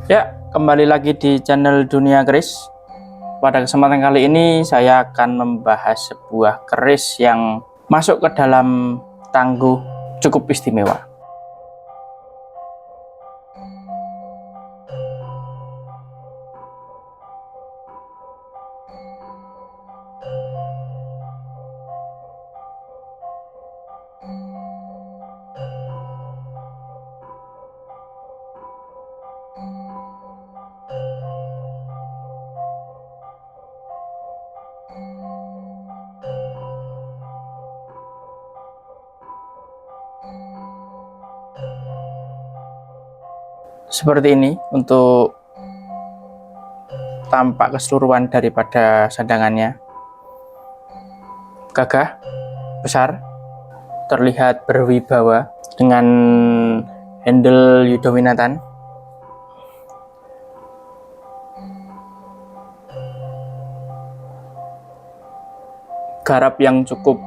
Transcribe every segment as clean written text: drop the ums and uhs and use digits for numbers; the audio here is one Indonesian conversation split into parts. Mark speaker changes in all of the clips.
Speaker 1: Ya, kembali lagi di channel Dunia Keris. Pada kesempatan kali ini saya akan membahas sebuah keris yang masuk ke dalam tangguh cukup istimewa. Seperti ini untuk tampak keseluruhan daripada sandangannya. Gagah, besar, terlihat berwibawa dengan handle Yudominatan. Garap yang cukup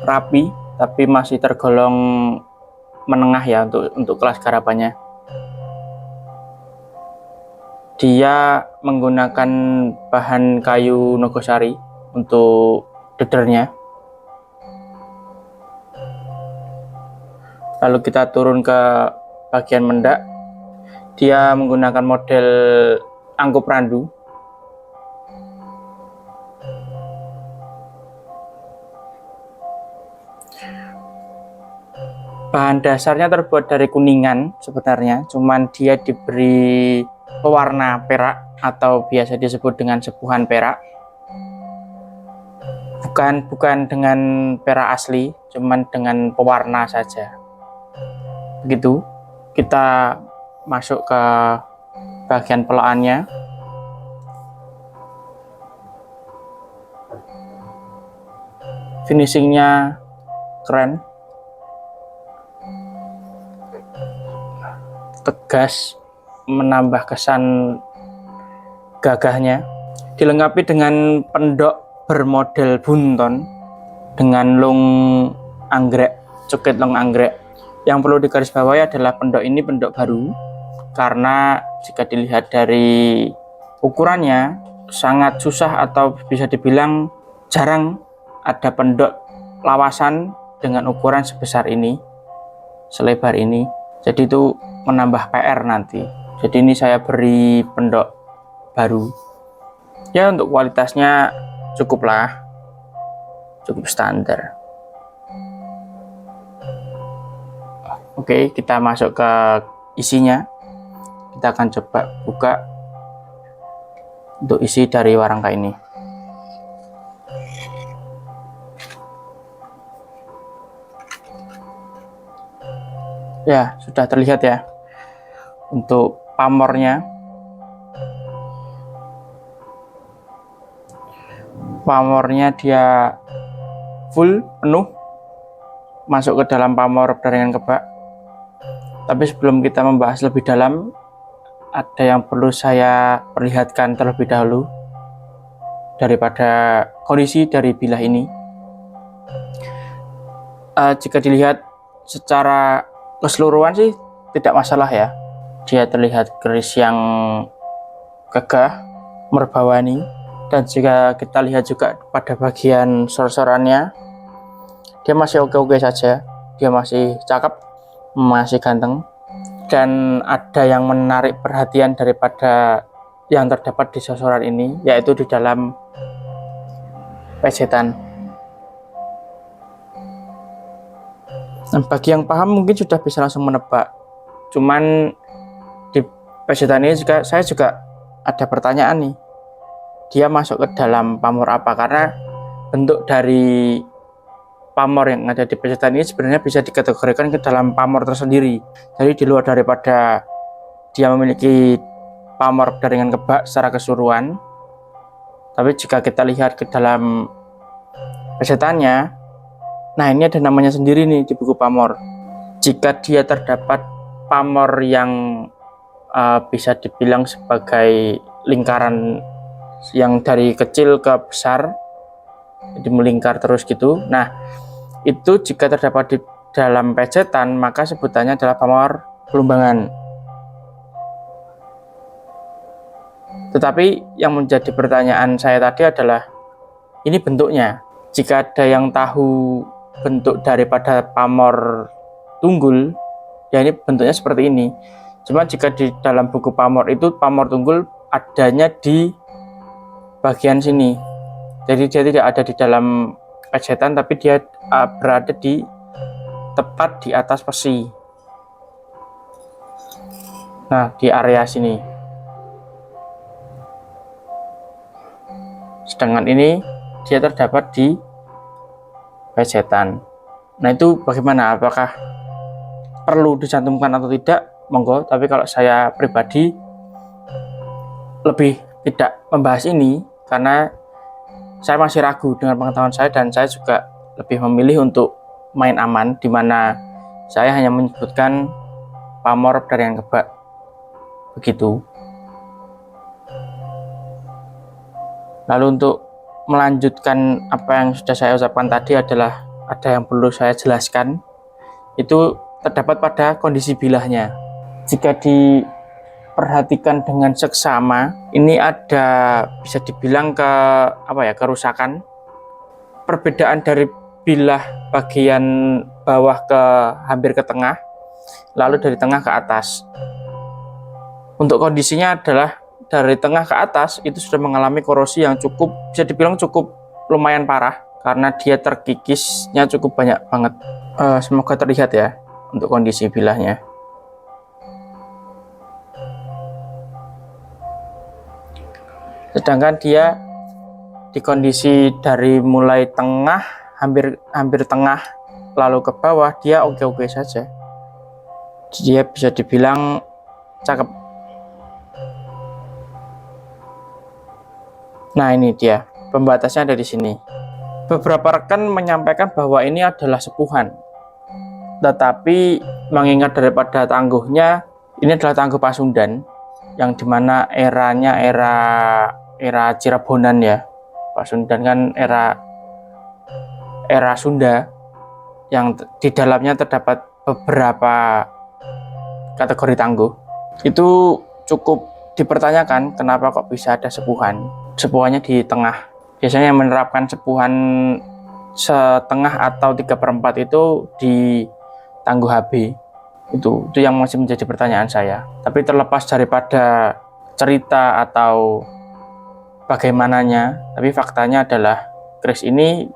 Speaker 1: rapi, tapi masih tergolong menengah ya untuk kelas garapannya. Dia menggunakan bahan kayu Nogosari untuk dedernya. Lalu kita turun ke bagian mendak. Dia menggunakan model angkup randu. Bahan dasarnya terbuat dari kuningan sebenarnya, cuman dia diberi pewarna perak atau biasa disebut dengan sepuhan perak. Bukan dengan perak asli, cuman dengan pewarna saja. Begitu. Kita masuk ke bagian pelaannya. Finishingnya keren, tegas, menambah kesan gagahnya. Dilengkapi dengan pendok bermodel bunton dengan long anggrek, cukit long anggrek. Yang perlu digarisbawahi adalah pendok ini pendok baru, karena jika dilihat dari ukurannya sangat susah atau bisa dibilang jarang ada pendok lawasan dengan ukuran sebesar ini, selebar ini. Jadi itu menambah PR nanti. Jadi ini saya beri pendok baru. Ya, untuk kualitasnya cukup standar. Oke, kita masuk ke isinya. Kita akan coba buka untuk isi dari warangka ini. Ya, sudah terlihat ya. Untuk pamornya dia full penuh masuk ke dalam pamor berdaringan kebak. Tapi sebelum kita membahas lebih dalam, ada yang perlu saya perlihatkan terlebih dahulu daripada kondisi dari bilah ini. Jika dilihat secara keseluruhan sih tidak masalah ya. Dia terlihat keris yang gagah, merbawani. Dan jika kita lihat juga pada bagian sor-sorannya, dia masih oke-oke saja. Dia masih cakep, masih ganteng. Dan ada yang menarik perhatian daripada yang terdapat di sorsoran ini, yaitu di dalam pesetan. Nah, bagi yang paham mungkin sudah bisa langsung menebak. Cuman di pesetan ini saya juga ada pertanyaan nih. Dia masuk ke dalam pamor apa? Karena bentuk dari pamor yang ada di pesetan ini sebenarnya bisa dikategorikan ke dalam pamor tersendiri. Jadi di luar daripada dia memiliki pamor berdaringan kebak secara keseluruhan, tapi jika kita lihat ke dalam pesetannya, nah ini ada namanya sendiri nih di buku pamor. Jika dia terdapat pamor yang bisa dibilang sebagai lingkaran yang dari kecil ke besar, jadi melingkar terus gitu. Nah, itu jika terdapat di dalam pesetan, maka sebutannya adalah pamor gelumbangan. Tetapi yang menjadi pertanyaan saya tadi adalah ini bentuknya. Jika ada yang tahu bentuk daripada pamor tunggul, ya ini bentuknya seperti ini. Cuma jika di dalam buku pamor itu pamor tunggul adanya di bagian sini. Jadi dia tidak ada di dalam pejetan, tapi dia berada di tepat di atas pesi. Nah, di area sini. Sedangkan ini dia terdapat di pejetan. Nah, itu bagaimana? Apakah perlu dicantumkan atau tidak? Monggo, tapi kalau saya pribadi lebih tidak membahas ini karena saya masih ragu dengan pengetahuan saya, dan saya juga lebih memilih untuk main aman, di mana saya hanya menyebutkan pamor dari yang kebak. Begitu. Lalu untuk melanjutkan apa yang sudah saya ucapkan tadi adalah ada yang perlu saya jelaskan. Itu terdapat pada kondisi bilahnya. Jika diperhatikan dengan seksama, ini ada bisa dibilang kerusakan. Perbedaan dari bilah bagian bawah ke hampir ke tengah, lalu dari tengah ke atas. Untuk kondisinya adalah dari tengah ke atas itu sudah mengalami korosi yang bisa dibilang cukup lumayan parah, karena dia terkikisnya cukup banyak banget. Semoga terlihat ya untuk kondisi bilahnya. Sedangkan dia di kondisi dari mulai tengah, hampir tengah, lalu ke bawah, dia oke-oke saja. Dia bisa dibilang cakep. Nah, ini dia pembatasnya ada di sini. Beberapa rekan menyampaikan bahwa ini adalah sepuhan, tetapi mengingat daripada tangguhnya, ini adalah tangguh Pasundan, yang dimana eranya era Cirebonan ya. Pasundan kan era Sunda, yang di dalamnya terdapat beberapa kategori tangguh. Itu cukup dipertanyakan kenapa kok bisa ada sepuhannya di tengah. Biasanya yang menerapkan sepuhan setengah atau 3/4 itu di tangguh HB. Itu yang masih menjadi pertanyaan saya. Tapi terlepas daripada cerita atau bagaimananya, tapi faktanya adalah keris ini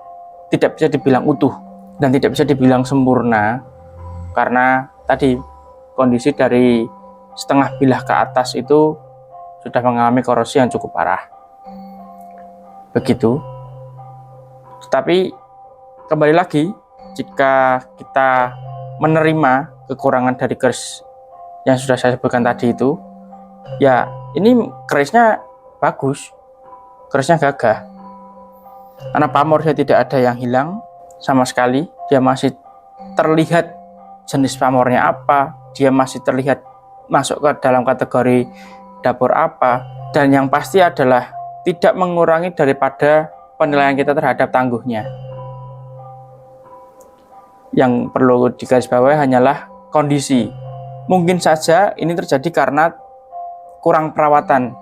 Speaker 1: tidak bisa dibilang utuh dan tidak bisa dibilang sempurna, karena tadi kondisi dari setengah bilah ke atas itu sudah mengalami korosi yang cukup parah. Begitu. Tetapi kembali lagi, jika kita menerima kekurangan dari keris yang sudah saya sebutkan tadi itu, ya ini kerisnya bagus, kerisnya gagah, karena pamornya tidak ada yang hilang sama sekali. Dia masih terlihat jenis pamornya apa, dia masih terlihat masuk ke dalam kategori dapur apa, dan yang pasti adalah tidak mengurangi daripada penilaian kita terhadap tangguhnya. Yang perlu digarisbawahi hanyalah kondisi. Mungkin saja ini terjadi karena kurang perawatan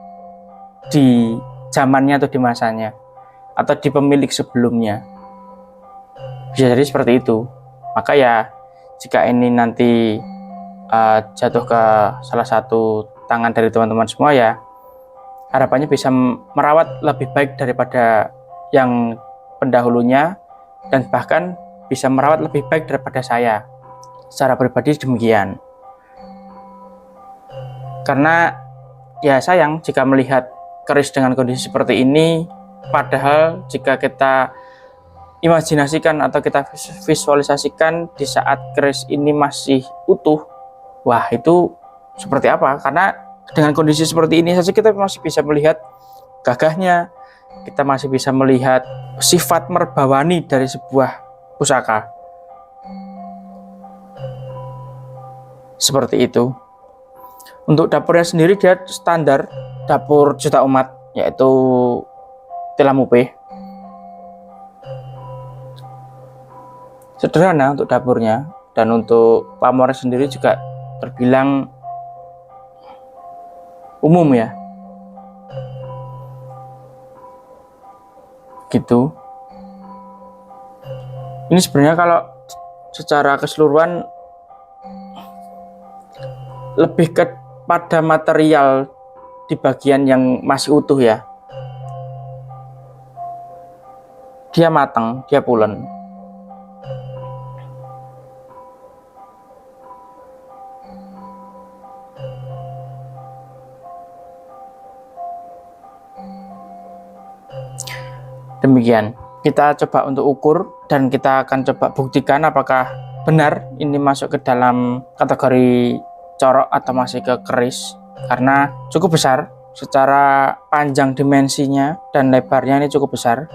Speaker 1: di zamannya atau di masanya, atau di pemilik sebelumnya. Bisa jadi seperti itu. Maka ya, jika ini nanti jatuh ke salah satu tangan dari teman-teman semua, ya harapannya bisa merawat lebih baik daripada yang pendahulunya, dan bahkan bisa merawat lebih baik daripada saya. Secara pribadi demikian. Karena ya sayang jika melihat keris dengan kondisi seperti ini, padahal jika kita imajinasikan atau kita visualisasikan di saat keris ini masih utuh, wah itu seperti apa? Karena dengan kondisi seperti ini saja kita masih bisa melihat gagahnya, kita masih bisa melihat sifat merbawani dari sebuah pusaka. Seperti itu. Untuk dapurnya sendiri dia standar dapur juta umat, yaitu Tilamupe. Sederhana untuk dapurnya, dan untuk pamornya sendiri juga terbilang umum ya. gitu. Ini sebenarnya kalau secara keseluruhan lebih pada material di bagian yang masih utuh ya. Dia matang, dia pulen. Demikian, kita coba untuk ukur dan kita akan coba buktikan apakah benar ini masuk ke dalam kategori corok atau masih ke keris, karena cukup besar secara panjang dimensinya dan lebarnya ini cukup besar.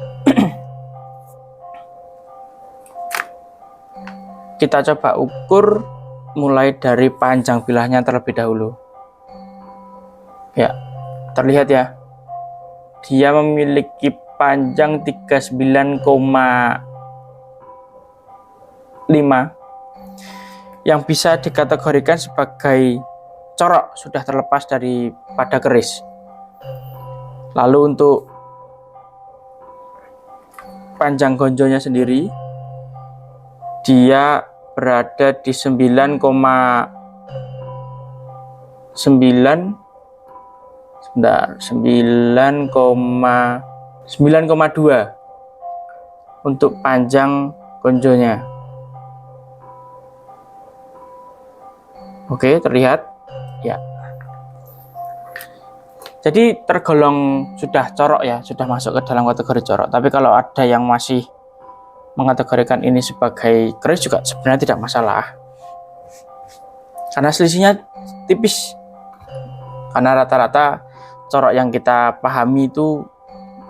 Speaker 1: Kita coba ukur mulai dari panjang bilahnya terlebih dahulu. Ya, terlihat ya, dia memiliki panjang 39,5 yang bisa dikategorikan sebagai corok, sudah terlepas daripada keris. Lalu untuk panjang gonjonya sendiri, dia berada di 9,2 untuk panjang gonjonya. Oke, terlihat ya. Jadi tergolong sudah corok ya, sudah masuk ke dalam kategori corok. Tapi kalau ada yang masih mengategorikan ini sebagai keris juga sebenarnya tidak masalah, karena selisihnya tipis. Karena rata-rata corok yang kita pahami itu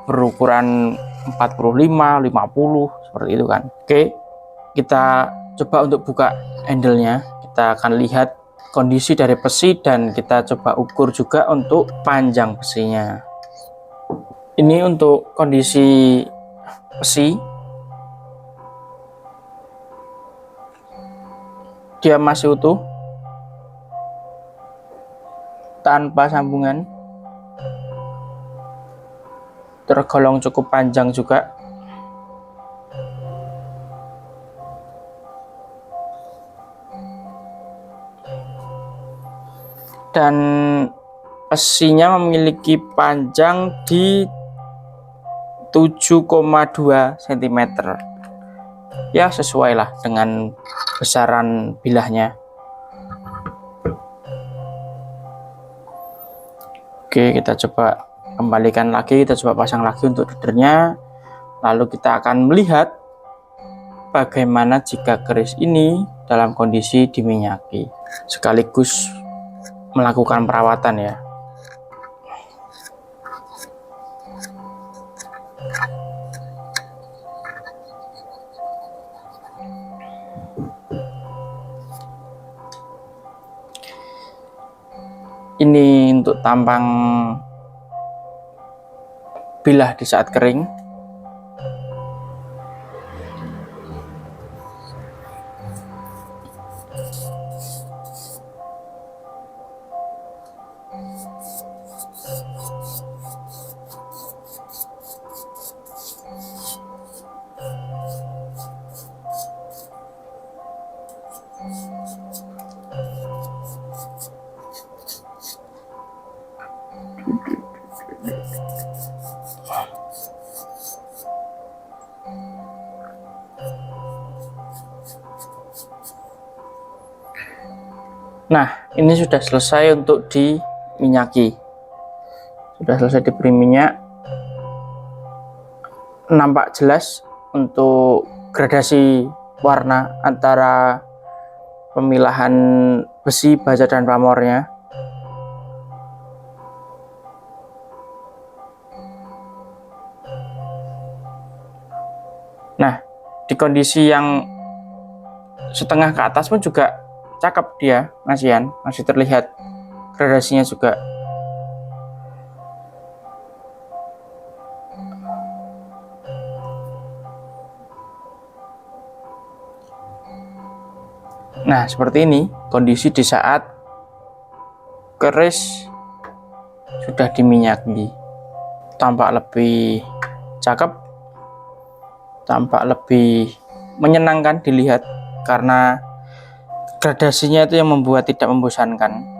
Speaker 1: berukuran 45, 50 seperti itu kan. Oke, kita coba untuk buka handle-nya. Kita akan lihat kondisi dari besi dan kita coba ukur juga untuk panjang besinya. Ini untuk kondisi besi, dia masih utuh tanpa sambungan, tergolong cukup panjang juga. Dan besinya memiliki panjang di 7,2 cm. Ya, sesuai lah dengan besaran bilahnya. Oke, kita coba kembalikan lagi, kita coba pasang lagi untuk leadernya. Lalu kita akan melihat bagaimana jika keris ini dalam kondisi diminyaki, sekaligus melakukan perawatan ya. Ini untuk tampang bilah di saat kering. Nah, ini sudah selesai untuk diminyaki, sudah selesai diberi minyak. Nampak jelas untuk gradasi warna antara pemilahan besi, baja, dan pamornya. Nah, di kondisi yang setengah ke atas pun juga cakep dia, masih terlihat gradasinya juga. Nah, seperti ini kondisi di saat keris sudah diminyaki. Tampak lebih cakep tampak lebih menyenangkan dilihat karena gradasinya itu yang membuat tidak membosankan.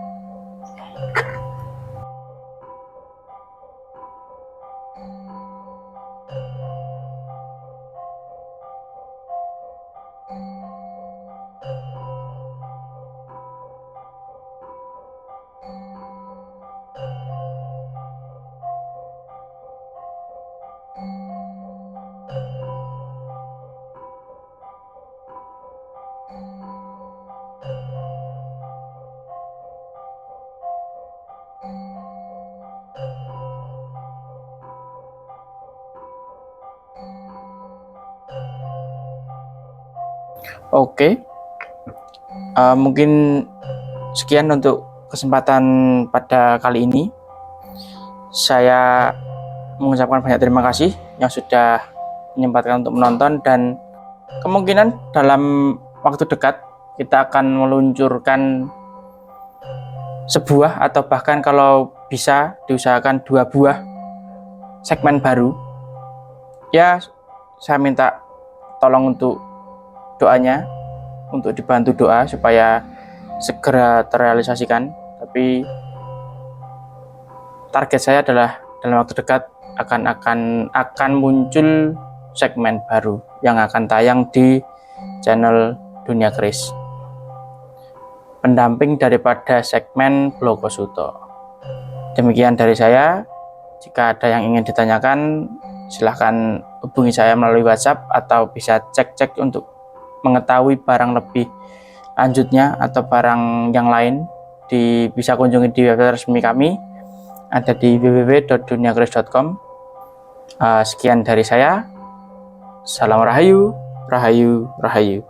Speaker 1: Oke, mungkin sekian untuk kesempatan pada kali ini. Saya mengucapkan banyak terima kasih yang sudah menyempatkan untuk menonton, dan kemungkinan dalam waktu dekat kita akan meluncurkan sebuah atau bahkan kalau bisa diusahakan 2 buah segmen baru. Ya, saya minta tolong untuk doanya, untuk dibantu doa supaya segera terrealisasikan. Tapi target saya adalah dalam waktu dekat akan muncul segmen baru yang akan tayang di channel Dunia Keris, pendamping daripada segmen Bloko Suto. Demikian dari saya. Jika ada yang ingin ditanyakan, silahkan hubungi saya melalui WhatsApp atau bisa cek untuk mengetahui barang lebih lanjutnya atau barang yang lain bisa kunjungi di website resmi kami, ada di www.duniakeris.com. Sekian dari saya. Salam Rahayu, Rahayu, Rahayu.